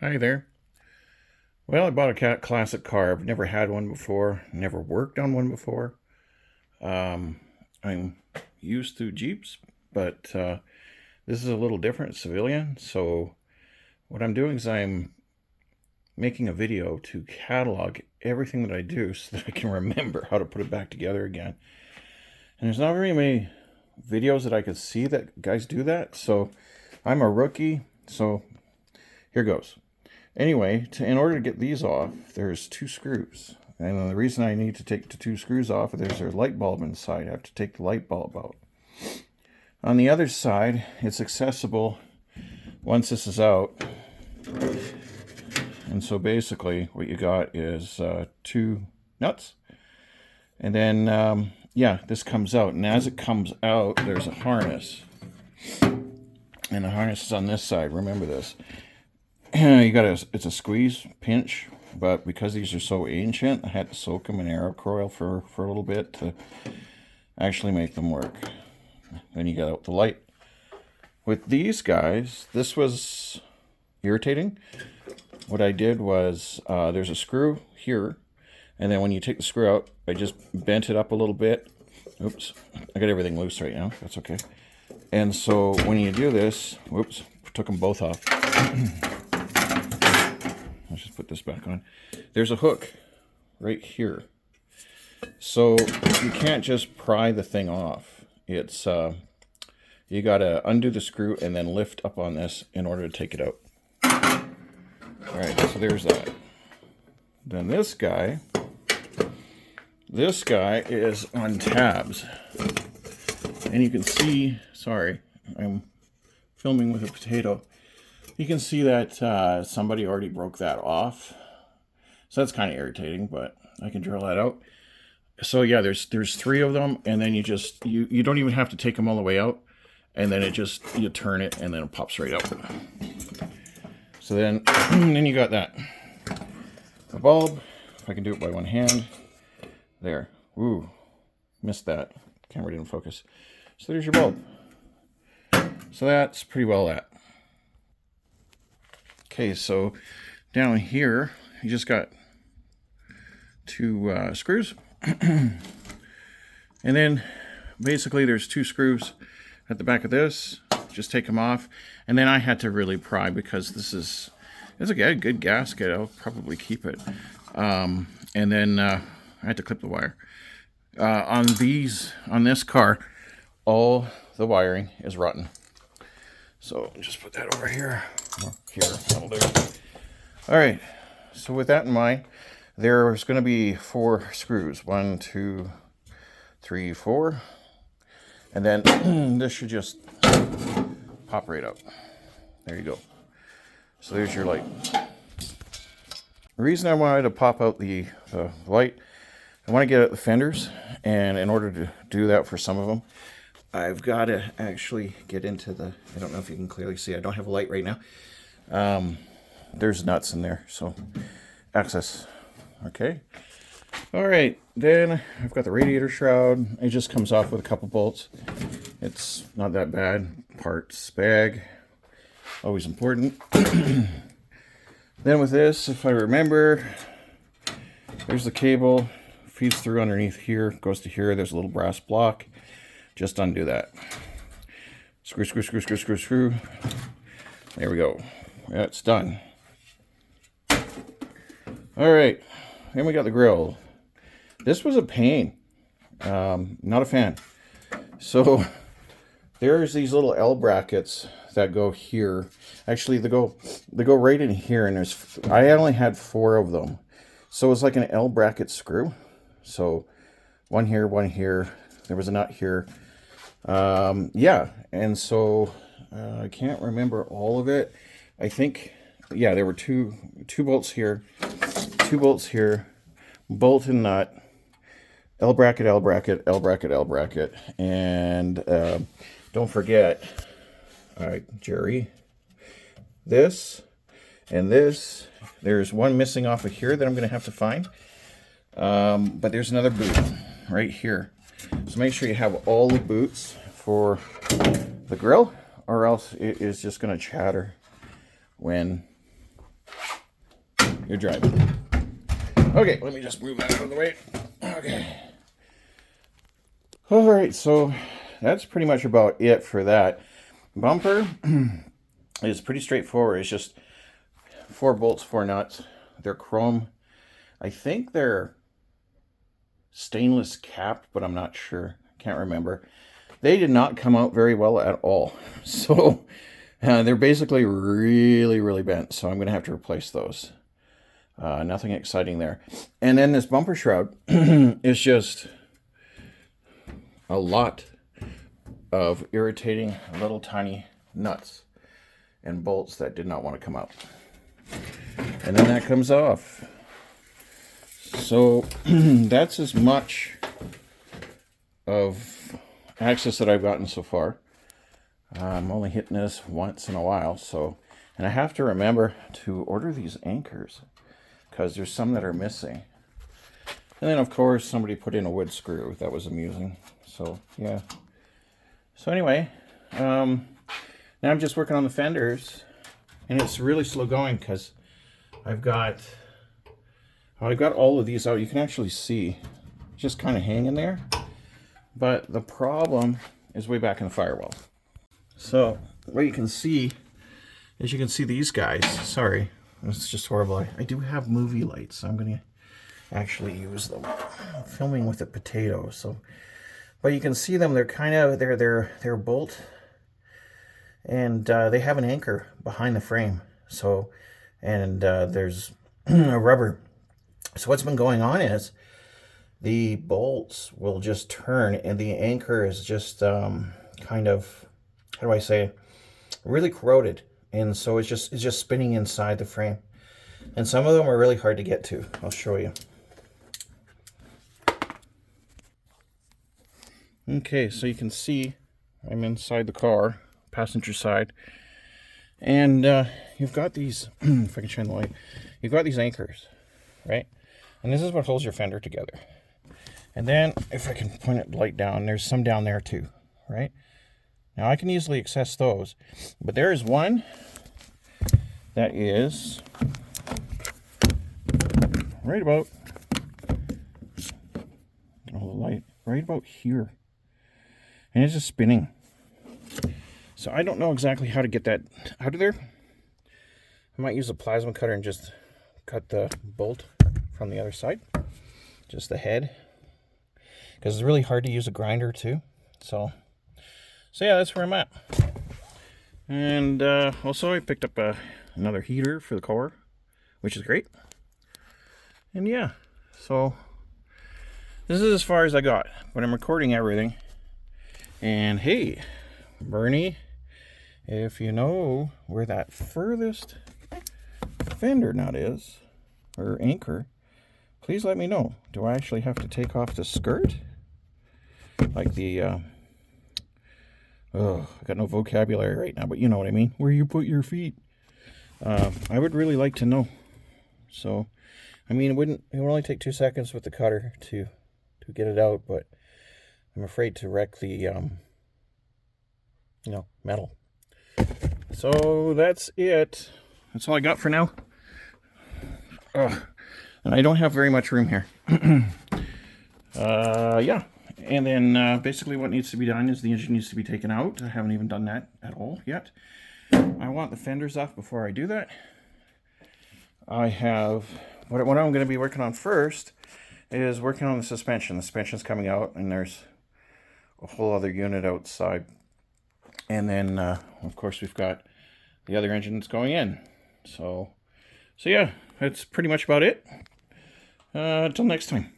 Hi there. Well, I bought a classic car. I've never had one before, never worked on one before. I'm used to Jeeps, but this is a little different, civilian. So what I'm doing is I'm making a video to catalog everything that I do so that I can remember how to put it back together again. And there's not very many videos that I could see that guys do that. So I'm a rookie. So here goes. Anyway, in order to get these off, there's two screws. And the reason I need to take the two screws off, there's a light bulb inside. I have to take the light bulb out. On the other side, it's accessible once this is out. And so basically what you got is two nuts. And then, yeah, this comes out. And as it comes out, there's a harness. And the harness is on this side. Remember this. It's a squeeze, pinch, but because these are so ancient, I had to soak them in Aerocoil for a little bit to actually make them work. Then you got out the light. With these guys, this was irritating. What I did was, there's a screw here, and then when you take the screw out, I just bent it up a little bit. Oops, I got everything loose right now, that's okay. And so when you do this, whoops, took them both off. Let's just put this back on. There's a hook right here. So you can't just pry the thing off. It's you gotta undo the screw and then lift up on this in order to take it out. All right, so there's that. Then this guy is on tabs. And you can see, sorry, I'm filming with a potato. You can see that somebody already broke that off. So that's kind of irritating, but I can drill that out. So yeah, there's three of them, and then you don't even have to take them all the way out. And then you turn it, and then it pops right out. So then you got that. The bulb, if I can do it by one hand. There. Ooh, missed that. Camera didn't focus. So there's your bulb. So that's pretty well that. Okay, so down here, you just got two screws. And then basically there's two screws at the back of this. Just take them off. And then I had to really pry because it's a good gasket. I'll probably keep it. And then I had to clip the wire. On this car, all the wiring is rotten. So just put that over here. Here, that'll do. All right, so with that in mind, there's going to be 4 screws. 1, 2, 3, 4. And then this should just pop right out. There you go. So there's your light. The reason I wanted to pop out the light, I want to get at the fenders. And in order to do that for some of them, I've got to actually get into I don't know if you can clearly see, I don't have a light right now. There's nuts in there, so access. Okay. All right, then I've got the radiator shroud. It just comes off with a couple bolts. It's not that bad. Parts bag, always important. Then with this, if I remember, there's the cable, feeds through underneath here, goes to here. There's a little brass block. Just undo that. Screw, screw, screw, screw, screw, screw. There we go. That's done. All right. Then we got the grill. This was a pain. Not a fan. So there's these little L brackets that go here. Actually, they go right in here, and I only had 4 of them. So it's like an L bracket screw. So one here, one here. There was a nut here. Yeah, and so I can't remember all of it. I think, yeah, there were two bolts here, 2 bolts here, bolt and nut, L bracket, L bracket, L bracket, L bracket, and don't forget, all right, Jerry, this and this. There's one missing off of here that I'm going to have to find, but there's another boot right here. So make sure you have all the boots for the grill, or else it is just going to chatter when you're driving. Okay, let me just move that out of the way. Okay. All right, so that's pretty much about it for that. Bumper is pretty straightforward. It's just 4 bolts, 4 nuts. They're chrome. I think they're stainless capped, but I'm not sure. Can't remember. They did not come out very well at all. So they're basically really, really bent. So I'm going to have to replace those. Nothing exciting there. And then this bumper shroud is just a lot of irritating little tiny nuts and bolts that did not want to come out. And then that comes off. So that's as much of access that I've gotten so far. I'm only hitting this once in a while, so, and I have to remember to order these anchors because there's some that are missing. And then of course somebody put in a wood screw. That was amusing. So yeah. So anyway, now I'm just working on the fenders, and it's really slow going because I've got all of these out. You can actually see just kind of hanging there. But the problem is way back in the firewall. So what you can see is you can see these guys. Sorry, it's just horrible. I do have movie lights, so I'm going to actually use them. I'm filming with a potato, so. But you can see them. They're kind of they're bolt, and they have an anchor behind the frame. So, and there's a rubber. So what's been going on is the bolts will just turn, and the anchor is just kind of, how do I say, really corroded, and so it's just spinning inside the frame. And some of them are really hard to get to. I'll show you. Okay, so you can see I'm inside the car, passenger side, and you've got these, if I can shine the light, you've got these anchors, right? And this is what holds your fender together. And then, if I can point it light down, there's some down there too, right? Now I can easily access those, but there is one that is right about, hold the light, right about here. And it's just spinning. So I don't know exactly how to get that out of there. I might use a plasma cutter and just cut the bolt from the other side. Just the head. Because it's really hard to use a grinder too. So yeah, that's where I'm at. And also I picked up another heater for the car, which is great. And yeah, so this is as far as I got. But I'm recording everything. And hey, Bernie, if you know where that furthest fender nut is, or anchor, please let me know. Do I actually have to take off the skirt? Like the, I got no vocabulary right now, but you know what I mean. Where you put your feet. I would really like to know. So, I mean, it would only take 2 seconds with the cutter to get it out, but I'm afraid to wreck the, metal. So that's it. That's all I got for now. And I don't have very much room here. Yeah. And then basically what needs to be done is the engine needs to be taken out. I haven't even done that at all yet. I want the fenders off before I do that. I have, what I'm going to be working on first is working on the suspension. The suspension's coming out, and there's a whole other unit outside. And then, of course, we've got the other engine that's going in. So yeah, that's pretty much about it. Until next time.